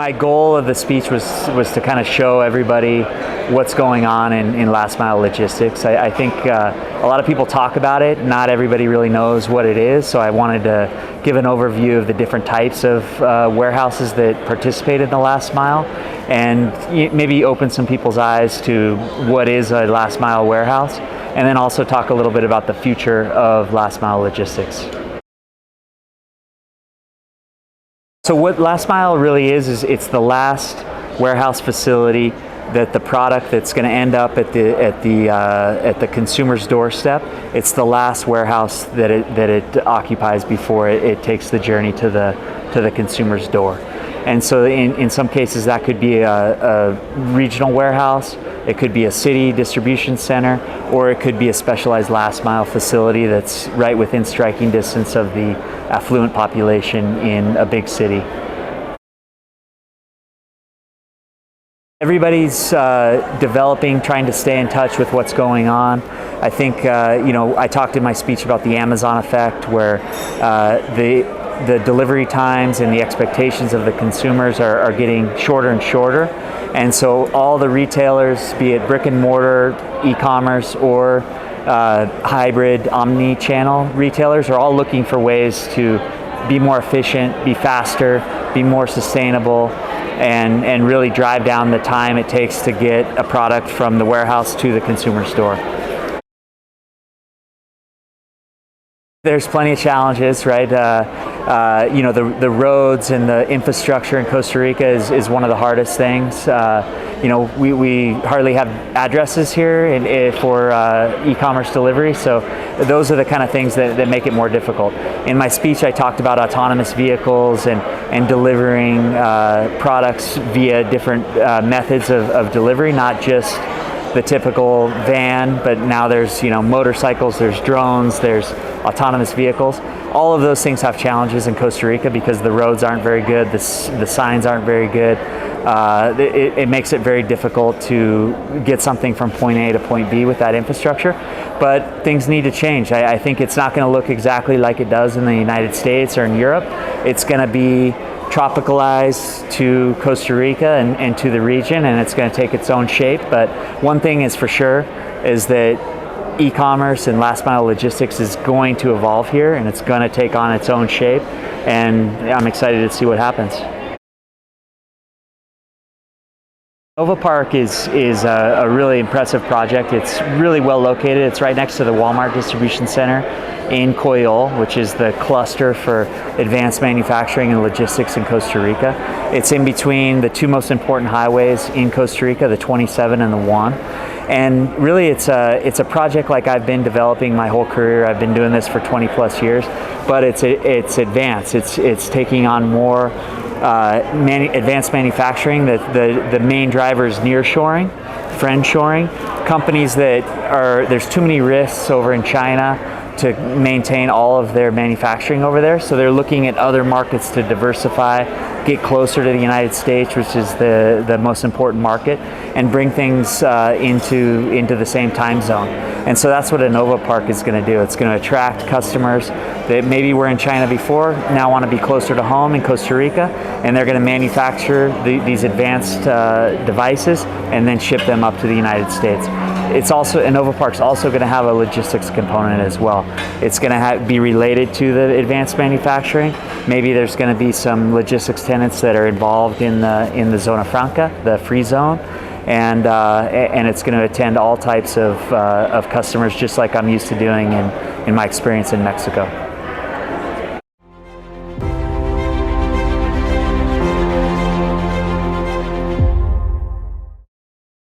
my goal of the speech was to kind of show everybody what's going on in last mile logistics. I think a lot of people talk about it, not everybody really knows what it is, so I wanted to give an overview of the different types of warehouses that participate in the last mile, and maybe open some people's eyes to what is a last mile warehouse, and then also talk a little bit about the future of last mile logistics. So what last mile really is it's the last warehouse facility that the product that's going to end up at the consumer's doorstep. It's the last warehouse that it occupies before it takes the journey to the consumer's door. And so in some cases that could be a regional warehouse, it could be a city distribution center, or it could be a specialized last mile facility that's right within striking distance of the affluent population in a big city. Everybody's developing, trying to stay in touch with what's going on. I think, I talked in my speech about the Amazon effect, where the delivery times and the expectations of the consumers are getting shorter and shorter. And so all the retailers, be it brick and mortar, e-commerce, or hybrid, omni-channel retailers, are all looking for ways to be more efficient, be faster, be more sustainable, and really drive down the time it takes to get a product from the warehouse to the consumer store. There's plenty of challenges, right? The roads and the infrastructure in Costa Rica is one of the hardest things. We hardly have addresses here for e-commerce delivery, so those are the kind of things that make it more difficult. In my speech, I talked about autonomous vehicles and delivering products via different methods of delivery, not just the typical van, but now there's motorcycles, there's drones, there's autonomous vehicles. All of those things have challenges in Costa Rica because the roads aren't very good, the signs aren't very good. It makes it very difficult to get something from point A to point B with that infrastructure, but things need to change. I think it's not going to look exactly like it does in the United States or in Europe. It's going to be tropicalized to Costa Rica and to the region, and it's going to take its own shape. But one thing is for sure is that e-commerce and last mile logistics is going to evolve here, and it's going to take on its own shape, and I'm excited to see what happens. Innovapark is a really impressive project. It's really well located. It's right next to the Walmart distribution center in Coyol, which is the cluster for advanced manufacturing and logistics in Costa Rica. It's in between the two most important highways in Costa Rica, the 27 and the 1. And really it's a project like I've been developing my whole career. I've been doing this for 20 plus years, but it's advanced. It's taking on more advanced manufacturing. The main driver is nearshoring, friendshoring. Companies there's too many risks over in China to maintain all of their manufacturing over there, so they're looking at other markets to diversify, get closer to the United States, which is the most important market, and bring things into the same time zone. And so that's what Innovapark is going to do. It's going to attract customers that maybe were in China before, now want to be closer to home in Costa Rica, and they're going to manufacture these advanced devices and then ship them up to the United States. Innovapark's also going to have a logistics component as well. It's going to be related to the advanced manufacturing. Maybe there's going to be some logistics tenants that are involved in the Zona Franca, the free zone, and it's going to attend all types of customers, just like I'm used to doing in my experience in Mexico.